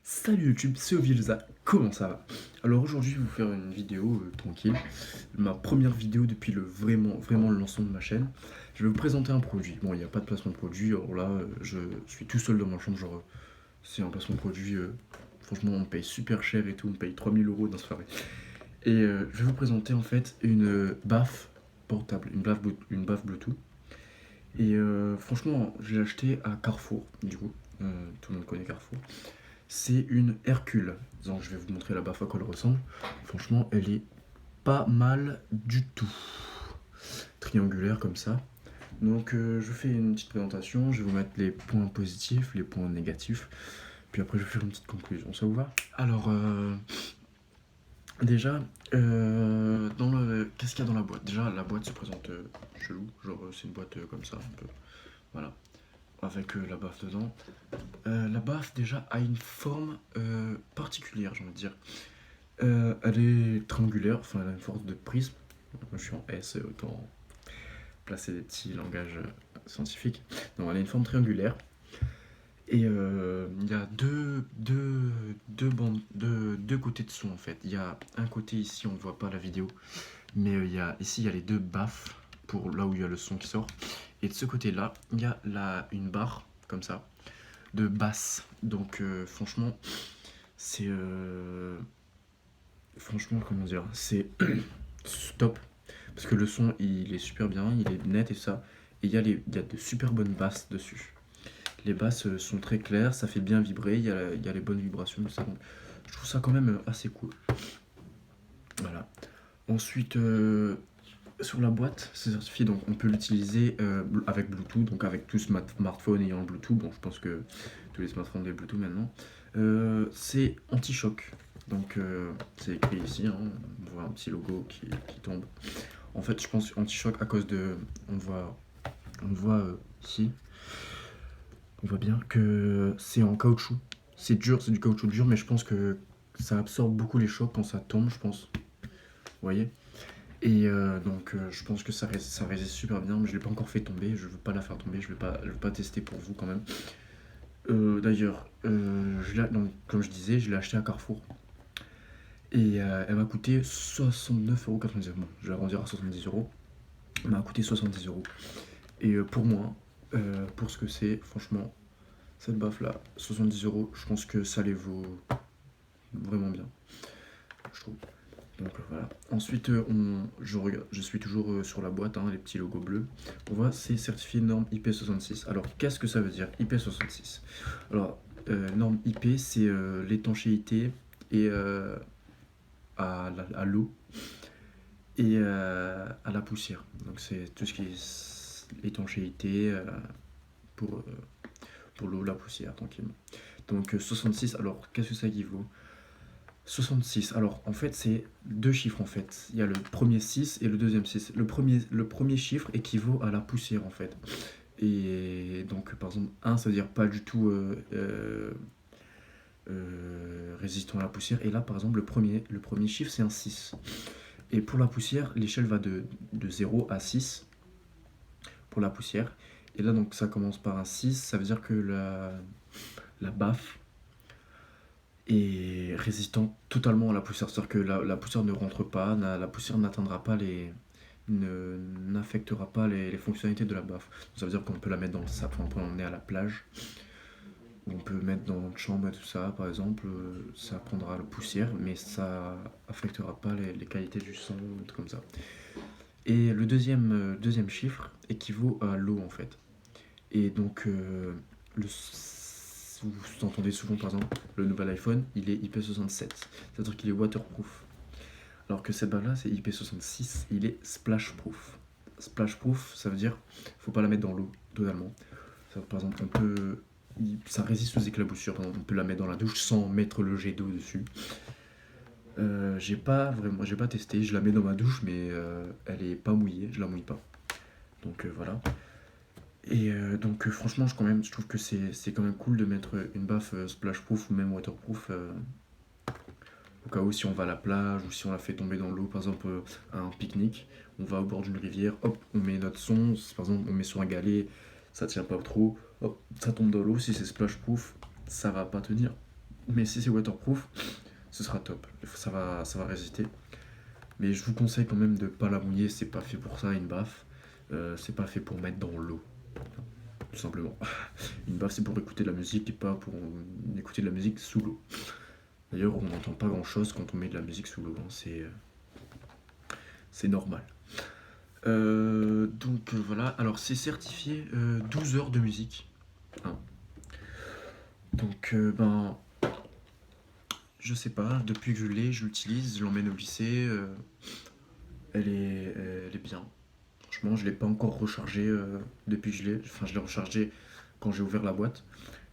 Salut YouTube, c'est Ovilza, comment ça va? Alors aujourd'hui je vais vous faire une vidéo tranquille, ma première vidéo depuis vraiment le lancement de ma chaîne. Je vais vous présenter un produit. Bon, il n'y a pas de placement de produit, alors là je suis tout seul dans ma chambre, genre c'est un placement de produit, franchement on me paye super cher et tout, on me paye 3000 € dans ce soirée. Et je vais vous présenter en fait une baffe portable, une baffe Bluetooth. Et franchement je l'ai acheté à Carrefour, du coup, tout le monde connaît Carrefour. C'est une Hercule. Donc je vais vous montrer la baffe à quoi elle ressemble. Franchement, elle est pas mal du tout. Triangulaire comme ça. Donc je fais une petite présentation, je vais vous mettre les points positifs, les points négatifs. Puis après je vais faire une petite conclusion. Ça vous va? Alors déjà, qu'est-ce qu'il y a dans la boîte? Déjà la boîte se présente chelou. Genre c'est une boîte comme ça un peu. Voilà. Avec la baffe dedans. La baffe déjà a une forme particulière, j'ai envie de dire. Elle est triangulaire, enfin elle a une forme de prisme. Moi je suis en S, autant placer des petits langages scientifiques. Donc elle a une forme triangulaire. Et il y a deux côtés de son en fait. Il y a un côté ici, on ne voit pas la vidéo, mais ici il y a les deux baffes pour là où il y a le son qui sort. Et de ce côté-là, il y a une barre comme ça de basse. Donc franchement, c'est franchement comment dire, c'est top parce que le son il est super bien, il est net et ça. Et il y a de super bonnes basses dessus. Les basses sont très claires, ça fait bien vibrer, il y a les bonnes vibrations, ça. Donc, je trouve ça quand même assez cool. Voilà. Ensuite, sur la boîte, c'est certifié, donc on peut l'utiliser avec Bluetooth, donc avec tout smartphone ayant le Bluetooth. Bon, je pense que tous les smartphones ont des Bluetooth maintenant. C'est anti-choc, donc c'est écrit ici, hein, on voit un petit logo qui tombe. En fait, je pense anti-choc à cause de, on voit ici, on voit bien que c'est en caoutchouc. C'est dur, c'est du caoutchouc dur, mais je pense que ça absorbe beaucoup les chocs quand ça tombe, je pense. Vous voyez? Et donc je pense que ça résiste super bien, mais je l'ai pas encore fait tomber, je veux pas la faire tomber, je veux pas tester pour vous quand même. D'ailleurs, donc, comme je disais, je l'ai acheté à Carrefour. Et elle m'a coûté 69,99 €. Bon, je vais arrondir à 70 €. Elle m'a coûté 70 €. Et pour moi, pour ce que c'est, franchement, cette baffe là, 70 €, je pense que ça les vaut vraiment bien, je trouve. Donc voilà. Ensuite, je suis toujours sur la boîte, hein, les petits logos bleus. On voit, c'est certifié norme IP66. Alors, qu'est-ce que ça veut dire, IP66? Alors, norme IP, c'est l'étanchéité et à l'eau et à la poussière. Donc, c'est tout ce qui est étanchéité pour l'eau, la poussière, tranquillement. Donc, 66, alors, qu'est-ce que ça équivaut? 66. Alors, en fait, c'est deux chiffres, en fait. Il y a le premier 6 et le deuxième 6. Le premier chiffre équivaut à la poussière, en fait. Et donc, par exemple, 1, ça veut dire pas du tout résistant à la poussière. Et là, par exemple, le premier chiffre, c'est un 6. Et pour la poussière, l'échelle va de 0 à 6 pour la poussière. Et là, donc, ça commence par un 6. Ça veut dire que la baffe est résistant totalement à la poussière. C'est-à-dire que la poussière ne rentre pas, la poussière n'atteindra pas n'affectera pas les fonctionnalités de la baffe. Ça veut dire qu'on peut la mettre dans le sapin, on peut l'emmener à la plage, ou on peut mettre dans notre chambre et tout ça, par exemple, ça prendra la poussière, mais ça affectera pas les qualités du son, comme ça. Et le deuxième chiffre équivaut à l'eau en fait. Et donc, vous entendez souvent par exemple le nouvel iPhone, il est IP67, c'est-à-dire qu'il est waterproof. Alors que cette balle là c'est IP66, il est splashproof. Splashproof, ça veut dire faut pas la mettre dans l'eau totalement. Par exemple, ça résiste aux éclaboussures. Par exemple, on peut la mettre dans la douche sans mettre le jet d'eau dessus. J'ai pas testé. Je la mets dans ma douche, mais elle est pas mouillée. Je la mouille pas. Donc voilà. Et donc franchement, je trouve que c'est quand même cool de mettre une baffe splashproof ou même waterproof. Au cas où si on va à la plage ou si on la fait tomber dans l'eau, par exemple à un pique-nique, on va au bord d'une rivière, hop, on met notre son, par exemple on met sur un galet, ça tient pas trop, hop, ça tombe dans l'eau, si c'est splashproof, ça va pas tenir. Mais si c'est waterproof, ce sera top. Ça va résister. Mais je vous conseille quand même de pas la mouiller, c'est pas fait pour ça une baffe. C'est pas fait pour mettre dans l'eau, tout simplement. Une baffe c'est pour écouter de la musique et pas pour écouter de la musique sous l'eau. D'ailleurs on n'entend pas grand chose quand on met de la musique sous l'eau, hein, c'est normal. Donc voilà, alors c'est certifié 12 heures de musique. Hein. Donc ben je sais pas, depuis que je l'utilise, je l'emmène au lycée, elle est bien. Franchement, je l'ai pas encore rechargé depuis que je l'ai rechargé quand j'ai ouvert la boîte.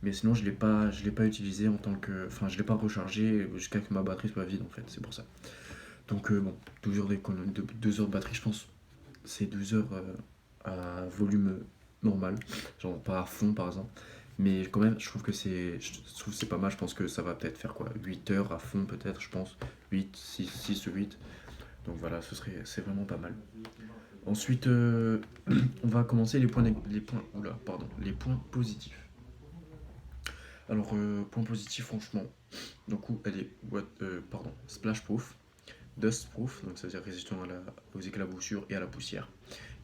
Mais sinon, je l'ai pas utilisé en tant que, enfin, je l'ai pas rechargé jusqu'à ce que ma batterie soit vide en fait. C'est pour ça. Donc bon, 12 heures 2 heures de batterie, je pense. C'est 12 heures à volume normal, genre pas à fond par exemple. Mais quand même, je trouve que c'est pas mal. Je pense que ça va peut-être faire quoi, 8 heures à fond peut-être, je pense. 6 ou 8. Donc voilà, c'est vraiment pas mal. Ensuite, on va commencer les points positifs. Alors, point positif, franchement, du coup, elle est splash proof, dust proof, donc c'est-à-dire résistant aux éclaboussures et à la poussière.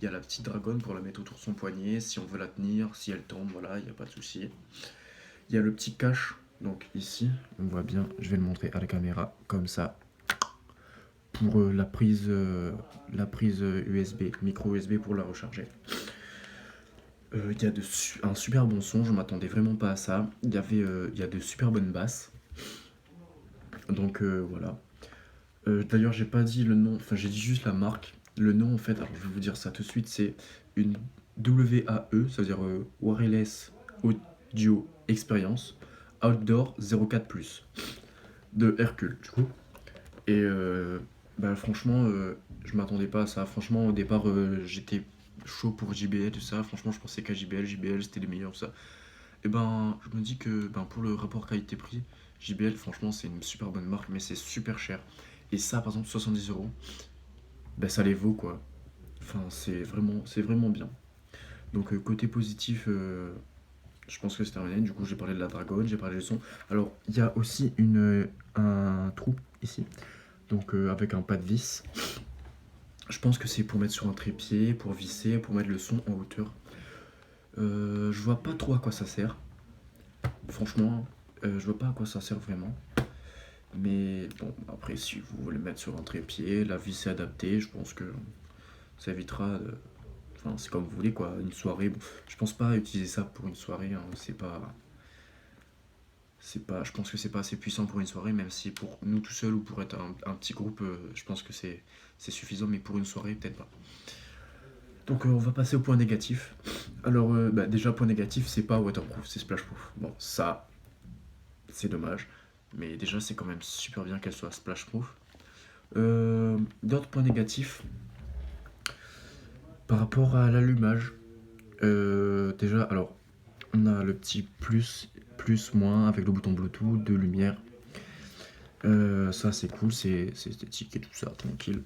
Il y a la petite dragonne pour la mettre autour de son poignet, si on veut la tenir, si elle tombe, voilà, il n'y a pas de souci. Il y a le petit cache, donc ici, on voit bien, je vais le montrer à la caméra, comme ça, pour la prise USB, micro USB pour la recharger. Il y a un super bon son, je m'attendais vraiment pas à ça. Il y a de super bonnes basses. Donc voilà. D'ailleurs, j'ai pas dit le nom, enfin j'ai dit juste la marque. Le nom en fait, alors je vais vous dire ça tout de suite, c'est une WAE, ça veut dire Wireless Audio Experience Outdoor 04+, de Hercule du coup. Et bah, franchement, je m'attendais pas à ça. Franchement, au départ, j'étais chaud pour JBL, tout ça. Franchement, je pensais qu'à JBL c'était les meilleurs, tout ça. Et ben, je me dis que ben, pour le rapport qualité-prix, JBL, franchement, c'est une super bonne marque, mais c'est super cher. Et ça, par exemple, 70 €, ben, ça les vaut, quoi. Enfin, c'est vraiment bien. Donc, côté positif, je pense que c'est terminé. Du coup, j'ai parlé de la dragonne, j'ai parlé du son. Alors, il y a aussi un trou ici, donc avec un pas de vis. Je pense que c'est pour mettre sur un trépied, pour visser, pour mettre le son en hauteur. Je vois pas trop à quoi ça sert. Franchement, je vois pas à quoi ça sert vraiment. Mais bon, après, si vous voulez mettre sur un trépied, la vis est adaptée, je pense que ça évitera. Enfin, c'est comme vous voulez, quoi. Une soirée, bon, je pense pas utiliser ça pour une soirée, hein, je pense que c'est pas assez puissant pour une soirée, même si pour nous tout seuls ou pour être un petit groupe, je pense que c'est suffisant, mais pour une soirée, peut-être pas. Donc on va passer au point négatif. Alors bah, déjà point négatif, c'est pas waterproof, c'est splashproof. Bon ça c'est dommage, mais déjà c'est quand même super bien qu'elle soit splashproof. D'autres points négatifs par rapport à l'allumage. Déjà alors on a le petit plus moins avec le bouton Bluetooth de lumière. Ça c'est cool, c'est esthétique et tout ça, tranquille.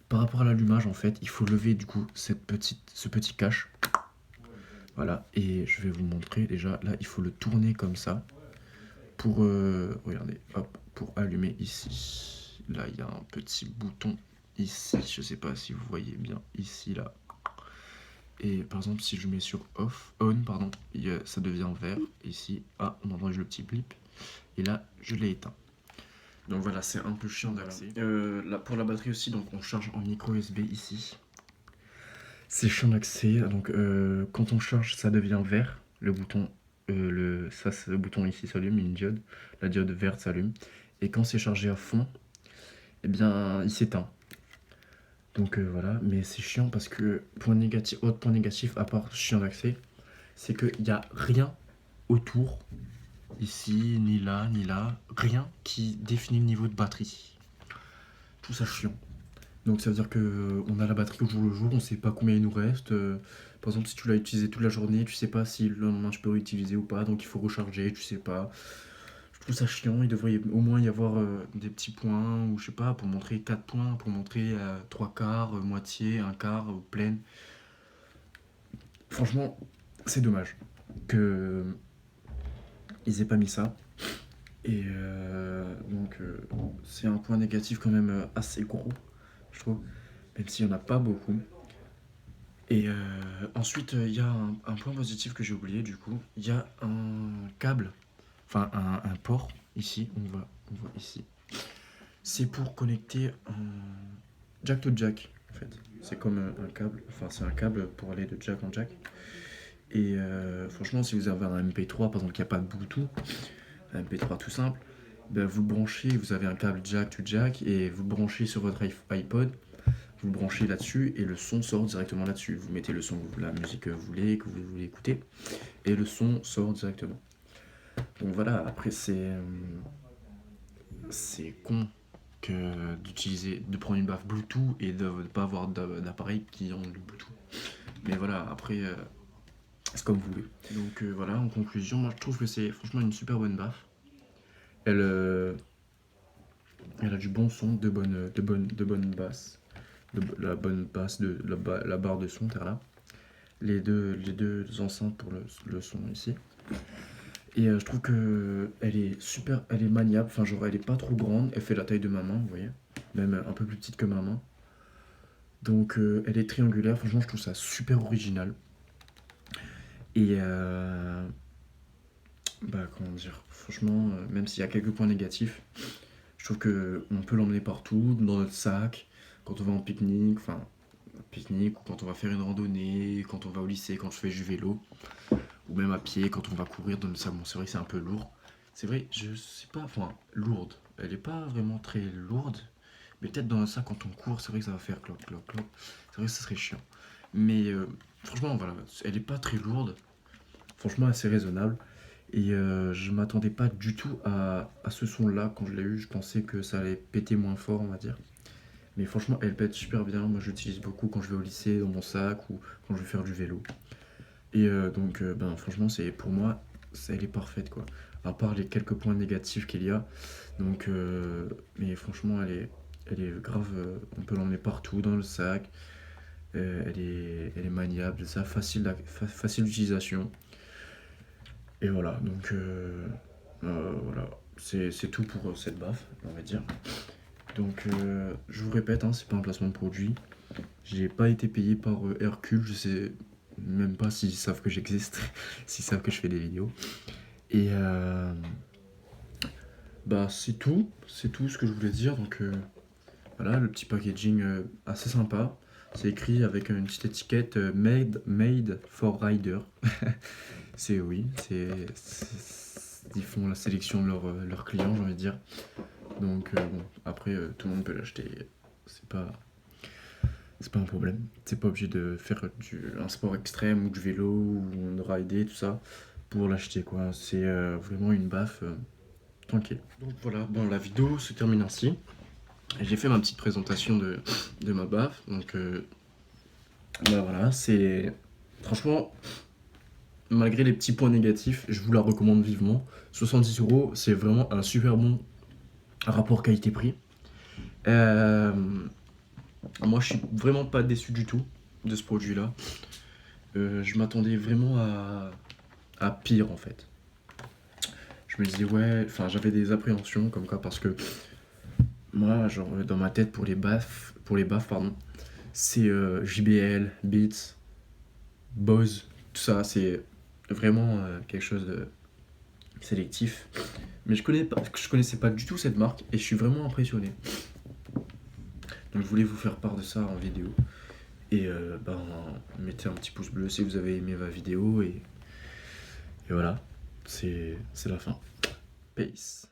Par rapport à l'allumage en fait, il faut lever du coup ce petit cache. Voilà, et je vais vous montrer déjà, là il faut le tourner comme ça pour, regardez, hop, pour allumer ici. Là il y a un petit bouton ici, je sais pas si vous voyez bien, ici là. Et par exemple si je mets sur on, pardon, ça devient vert, ici, on entend le petit blip, et là je l'ai éteint. Donc voilà, c'est un peu chiant d'accès. Là, pour la batterie aussi, donc on charge en micro USB ici. C'est chiant d'accès, donc quand on charge, ça devient vert. Le bouton, le bouton ici s'allume, une diode. La diode verte s'allume. Et quand c'est chargé à fond, eh bien, il s'éteint. Donc voilà, mais c'est chiant parce que autre point négatif, à part chiant d'accès, c'est qu'il n'y a rien autour, ici, ni là, rien qui définit le niveau de batterie. Tout ça chiant. Donc ça veut dire que on a la batterie au jour le jour, on sait pas combien il nous reste. Par exemple, si tu l'as utilisé toute la journée, tu sais pas si le lendemain tu peux réutiliser ou pas, donc il faut recharger, tu sais pas. Je trouve ça chiant, il devrait au moins y avoir des petits points, ou je sais pas, pour montrer 4 points, pour montrer 3 quarts, moitié, un quart, pleine. Franchement, c'est dommage que ils aient pas mis ça. Et c'est un point négatif quand même assez gros, je trouve, même s'il n'y en a pas beaucoup. Et ensuite, il y a un point positif que j'ai oublié du coup. Il y a un câble, enfin un port ici, on voit ici. C'est pour connecter un jack to jack en fait. C'est comme un câble, enfin c'est un câble pour aller de jack en jack. Et franchement, si vous avez un MP3 par exemple qui n'a pas de Bluetooth, un MP3 tout simple, ben vous le branchez, vous avez un câble jack to jack et vous le branchez sur votre iPod, vous le branchez là-dessus et le son sort directement là-dessus. Vous mettez le son, la musique que vous voulez écouter, et le son sort directement. Donc voilà, après c'est con que de prendre une baffe Bluetooth et de ne pas avoir d'appareils qui ont du Bluetooth. Mais voilà, après, c'est comme vous voulez. Donc voilà, en conclusion, moi je trouve que c'est franchement une super bonne baffe. Elle, elle a du bon son, de bonnes basses. La bonne basse, la barre de son, t'as là. Les deux enceintes pour le son ici. Et je trouve que elle est super, elle est maniable, enfin genre elle est pas trop grande, elle fait la taille de ma main, vous voyez, même un peu plus petite que ma main. Donc elle est triangulaire, franchement je trouve ça super original. Et bah comment dire, franchement, même s'il y a quelques points négatifs, je trouve que on peut l'emmener partout, dans notre sac, quand on va en pique-nique, enfin pique-nique, ou quand on va faire une randonnée, quand on va au lycée, quand je fais du vélo, ou même à pied, quand on va courir dans le sable. Bon, c'est vrai que c'est un peu lourd. C'est vrai, je sais pas, enfin, lourde. Elle est pas vraiment très lourde, mais peut-être dans le sac, quand on court, c'est vrai que ça va faire cloc, cloc, cloc. C'est vrai que ça serait chiant. Mais franchement, voilà, elle est pas très lourde. Franchement, assez raisonnable. Et je m'attendais pas du tout à ce son-là quand je l'ai eu. Je pensais que ça allait péter moins fort, on va dire. Mais franchement, elle pète super bien. Moi, je l'utilise beaucoup quand je vais au lycée, dans mon sac ou quand je vais faire du vélo. Et ben, franchement, c'est pour moi, elle est parfaite, quoi. À part les quelques points négatifs qu'il y a. Donc, mais franchement, elle est grave. On peut l'emmener partout dans le sac. Elle est maniable, ça, facile d'utilisation. Et voilà, donc voilà, c'est tout pour cette baffe, on va dire. Donc, je vous répète, hein, c'est pas un placement de produit. J'ai pas été payé par Hercule, je sais même pas s'ils savent que j'existe, s'ils savent que je fais des vidéos. Et bah c'est tout ce que je voulais dire. Donc voilà, le petit packaging assez sympa. C'est écrit avec une petite étiquette made for rider. C'est oui, ils font la sélection de leurs clients, j'ai envie de dire. Donc bon, après tout le monde peut l'acheter. C'est pas c'est pas un problème. C'est pas obligé de faire un sport extrême ou du vélo ou de rider, tout ça, pour l'acheter, quoi. C'est vraiment une baffe tranquille. Donc voilà, bon, la vidéo se termine ainsi. J'ai fait ma petite présentation de ma baffe. Donc bah voilà, c'est. Franchement, malgré les petits points négatifs, je vous la recommande vivement. 70 €, c'est vraiment un super bon rapport qualité-prix. Euh, Moi, je suis vraiment pas déçu du tout de ce produit-là. Je m'attendais vraiment à pire en fait. Je me disais ouais, enfin j'avais des appréhensions comme quoi parce que moi, genre dans ma tête pour les baffes pardon, c'est JBL, Beats, Bose, tout ça, c'est vraiment quelque chose de sélectif. Mais je connaissais pas du tout cette marque et je suis vraiment impressionné. Donc je voulais vous faire part de ça en vidéo. Et ben, mettez un petit pouce bleu si vous avez aimé ma vidéo et voilà, c'est la fin. Peace.